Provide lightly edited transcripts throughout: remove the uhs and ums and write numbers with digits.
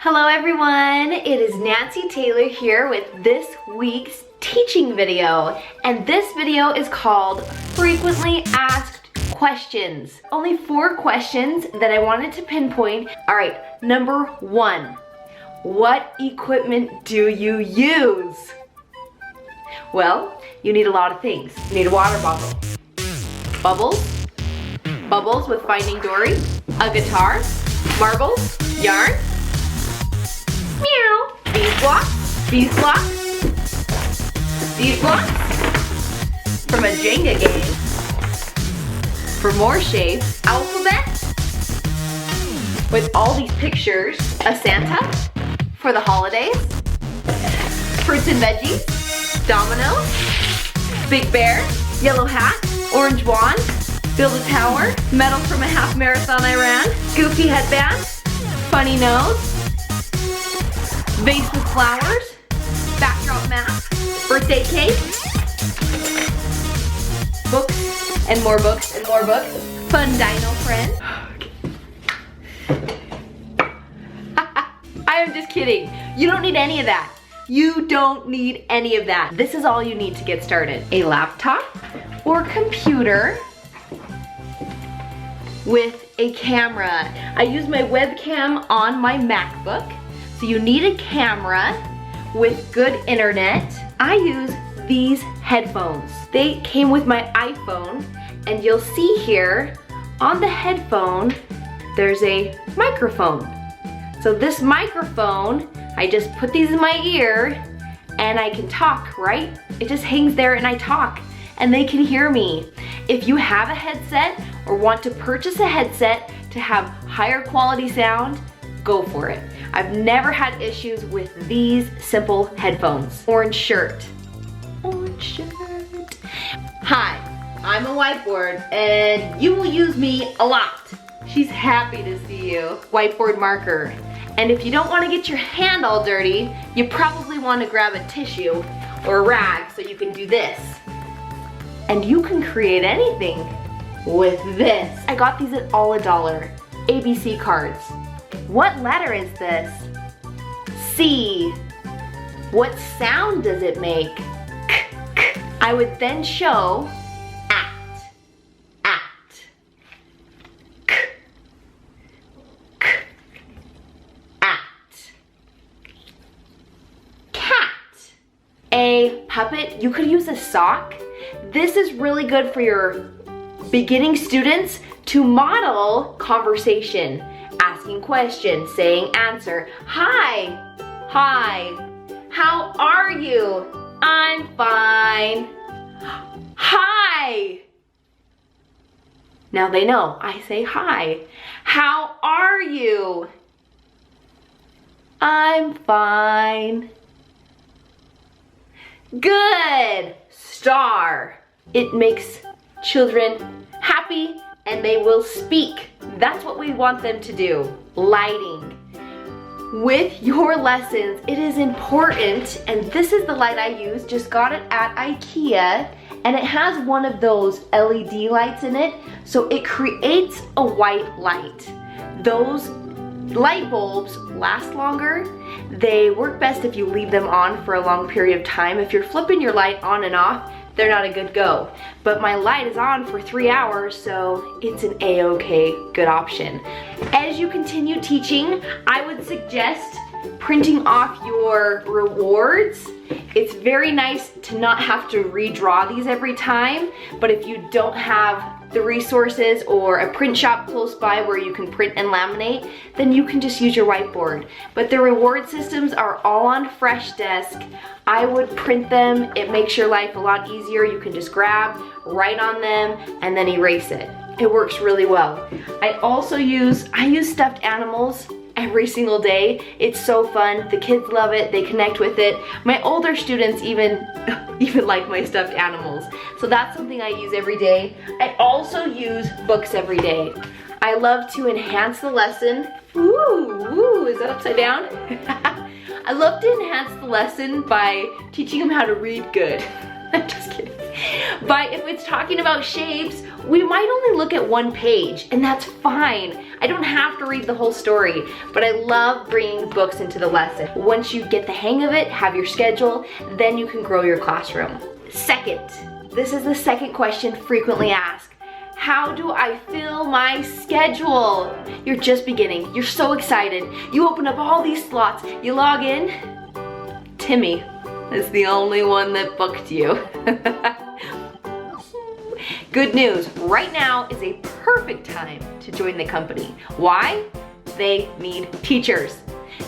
Hello everyone, it is Nancy Taylor here with this week's teaching video. And this video is called Frequently Asked Questions. Only 4 questions that I wanted to pinpoint. All right, number 1, what equipment do you use? Well, you need a lot of things. You need a water bottle, bubbles with Finding Dory, a guitar, marbles, yarn, meow, beeswax from a Jenga game. For more shapes, alphabet with all these pictures, a Santa for the holidays, fruits and veggies, dominoes, big bear, yellow hat, orange wand, build a tower, medal from a half marathon I ran, goofy headband, funny nose, vase with flowers, backdrop map, birthday cake, books and more books and more books, fun dino friend. I am just kidding. You don't need any of that. You don't need any of that. This is all you need to get started. A laptop or computer with a camera. I use my webcam on my MacBook. So you need a camera with good internet. I use these headphones. They came with my iPhone, and you'll see here on the headphone, there's a microphone. So this microphone, I just put these in my ear and I can talk, right? It just hangs there and I talk and they can hear me. If you have a headset or want to purchase a headset to have higher quality sound, go for it. I've never had issues with these simple headphones. Orange shirt. Orange shirt. Hi, I'm a whiteboard and you will use me a lot. She's happy to see you. Whiteboard marker. And if you don't want to get your hand all dirty, you probably want to grab a tissue or a rag so you can do this. And you can create anything with this. I got these at all $1. ABC cards. What letter is this? C. What sound does it make? K, k. I would then show act. K, k. Act. Cat. A puppet. You could use a sock. This is really good for your beginning students to model conversation. Asking questions, saying answer. Hi, how are you? I'm fine. Hi. Now they know, I say hi. How are you? I'm fine. Good. Star. It makes children happy and they will speak. That's what we want them to do. Lighting. With your lessons, it is important, and this is the light I use, just got it at IKEA, and it has one of those LED lights in it, so it creates a white light. Those light bulbs last longer. They work best if you leave them on for a long period of time. If you're flipping your light on and off, they're not a good go. But my light is on for 3 hours, so it's an a-okay good option. As you continue teaching, I would suggest printing off your rewards. It's very nice to not have to redraw these every time, but if you don't have the resources or a print shop close by where you can print and laminate, then you can just use your whiteboard. But the reward systems are all on Freshdesk. I would print them. It makes your life a lot easier. You can just grab, write on them, and then erase it. It works really well. I use stuffed animals every single day. It's so fun. The kids love it. They connect with it. My older students even like my stuffed animals. So that's something I use every day. I also use books every day. I love to enhance the lesson. Ooh, is that upside down? I love to enhance the lesson by teaching them how to read good. Just kidding. But if it's talking about shapes, we might only look at one page, and that's fine. I don't have to read the whole story, but I love bringing books into the lesson. Once you get the hang of it, have your schedule, then you can grow your classroom. Second, this is the second question frequently asked. How do I fill my schedule? You're just beginning. You're so excited. You open up all these slots. You log in. Timmy is the only one that booked you. Good news, right now is a perfect time to join the company. Why? They need teachers.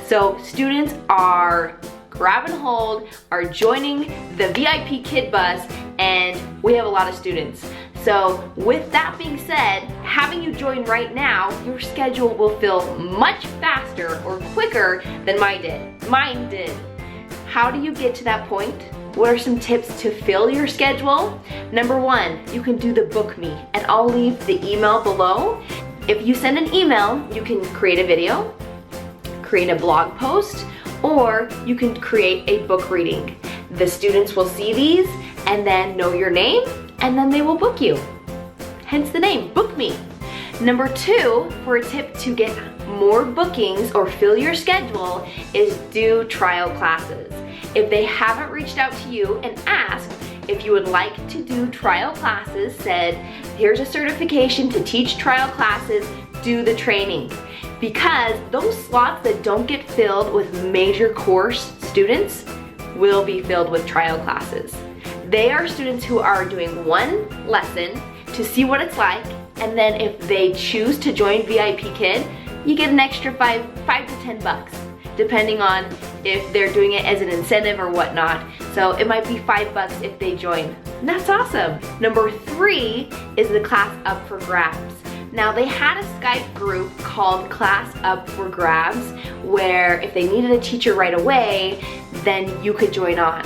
So students are grabbing hold, are joining the VIPKID bus, and we have a lot of students. So with that being said, having you join right now, your schedule will fill much faster or quicker than mine did. How do you get to that point? What are some tips to fill your schedule? Number one, you can do the bookme, and I'll leave the email below. If you send an email, you can create a video, create a blog post, or you can create a book reading. The students will see these and then know your name, and then they will book you. Hence the name, bookme. Number two, for a tip to get more bookings or fill your schedule, is do trial classes. If they haven't reached out to you and asked if you would like to do trial classes, said, here's a certification to teach trial classes, do the training. Because those slots that don't get filled with major course students will be filled with trial classes. They are students who are doing one lesson to see what it's like, and then if they choose to join VIPKID, you get an extra $5 to $10, depending on if they're doing it as an incentive or whatnot. So it might be $5 if they join. And that's awesome. Number three is the Class Up for Grabs. Now they had a Skype group called Class Up for Grabs, where if they needed a teacher right away, then you could join on.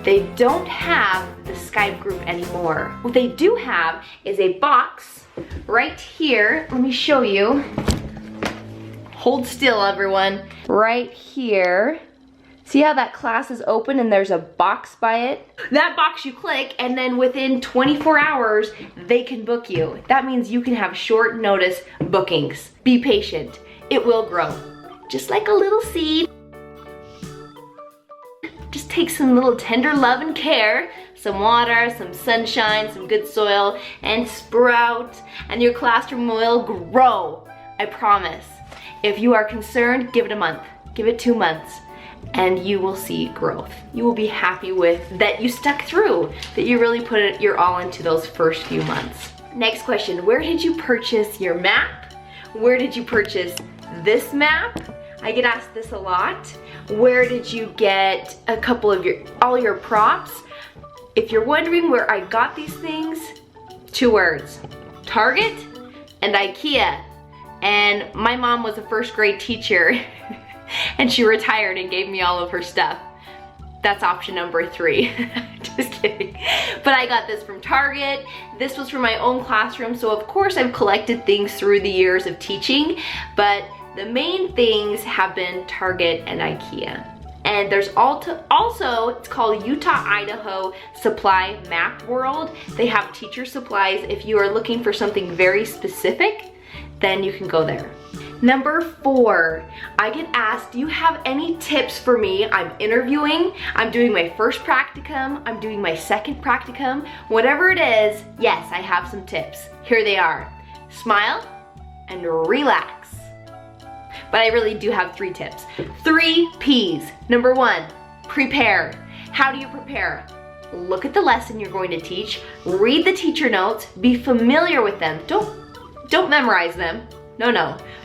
They don't have the Skype group anymore. What they do have is a box right here. Let me show you. Hold still, everyone. Right here. See how that class is open and there's a box by it? That box you click, and then within 24 hours, they can book you. That means you can have short notice bookings. Be patient. It will grow. Just like a little seed. Just take some little tender love and care, some water, some sunshine, some good soil, and sprout, and your classroom will grow. I promise. If you are concerned, give it a month. Give it 2 months. And you will see growth. You will be happy with that you stuck through, that you really put your all into those first few months. Next question, where did you purchase your map? Where did you purchase this map? I get asked this a lot. Where did you get a couple of all your props? If you're wondering where I got these things, 2 words, Target and IKEA. And my mom was a first grade teacher and she retired and gave me all of her stuff. That's option number 3. Just kidding. But I got this from Target. This was from my own classroom, so of course I've collected things through the years of teaching, but the main things have been Target and IKEA. And there's also, it's called Utah, Idaho Supply Map World. They have teacher supplies. If you are looking for something very specific, then you can go there. Number 4, I get asked, do you have any tips for me? I'm interviewing, I'm doing my first practicum, I'm doing my second practicum, whatever it is, yes, I have some tips. Here they are. Smile and relax. But I really do have 3 tips. 3 P's. Number 1, prepare. How do you prepare? Look at the lesson you're going to teach, read the teacher notes, be familiar with them. Don't memorize them.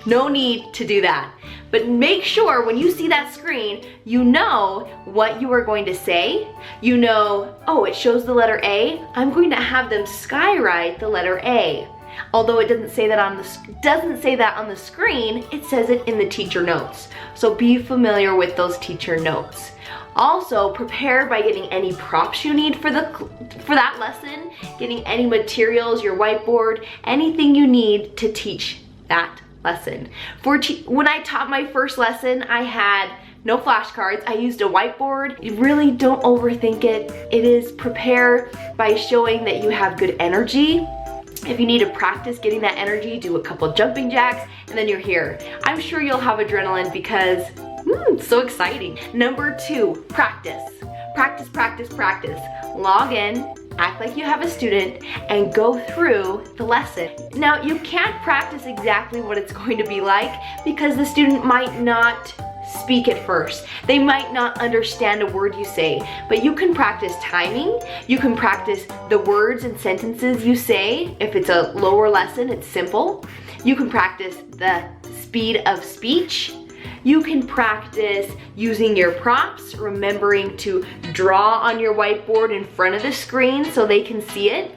No need to do that. But make sure when you see that screen, you know what you are going to say. You know, oh, it shows the letter A. I'm going to have them skywrite the letter A. Although it doesn't say that on the screen, it says it in the teacher notes. So be familiar with those teacher notes. Also, prepare by getting any props you need for that lesson, getting any materials, your whiteboard, anything you need to teach that lesson. When I taught my first lesson, I had no flashcards. I used a whiteboard. You really don't overthink it. It is prepare by showing that you have good energy. If you need to practice getting that energy, do a couple jumping jacks, and then you're here. I'm sure you'll have adrenaline because it's so exciting. Number 2, practice. Practice, practice, practice. Log in, act like you have a student, and go through the lesson. Now, you can't practice exactly what it's going to be like because the student might not speak at first. They might not understand a word you say, but you can practice timing. You can practice the words and sentences you say. If it's a lower lesson, it's simple. You can practice the speed of speech. You can practice using your props, remembering to draw on your whiteboard in front of the screen so they can see it.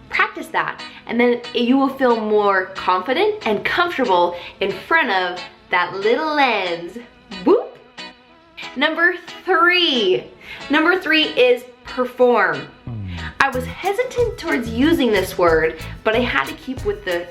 Practice that, and then you will feel more confident and comfortable in front of that little lens. Whoop! Number 3 is perform. I was hesitant towards using this word, but I had to keep with the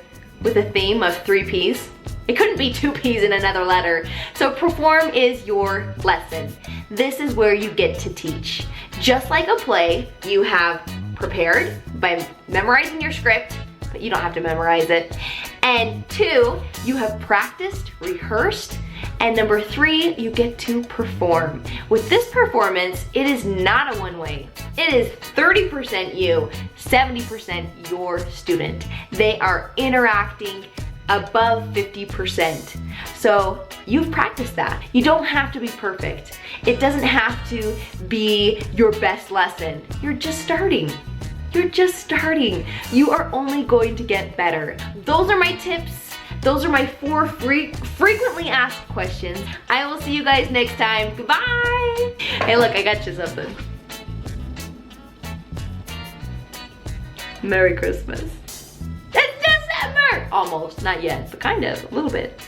theme of 3 P's. It couldn't be 2 P's in another letter. So perform is your lesson. This is where you get to teach. Just like a play, you have prepared by memorizing your script, but you don't have to memorize it. And 2, you have practiced, rehearsed. And number 3, you get to perform. With this performance, it is not a one-way. It is 30% you, 70% your student. They are interacting above 50%. So you've practiced that. You don't have to be perfect. It doesn't have to be your best lesson. You're just starting. You're just starting. You are only going to get better. Those are my tips. Those are my 4 frequently asked questions. I will see you guys next time. Goodbye. Hey, look, I got you something. Merry Christmas. It's December! Almost, not yet, but kind of, a little bit.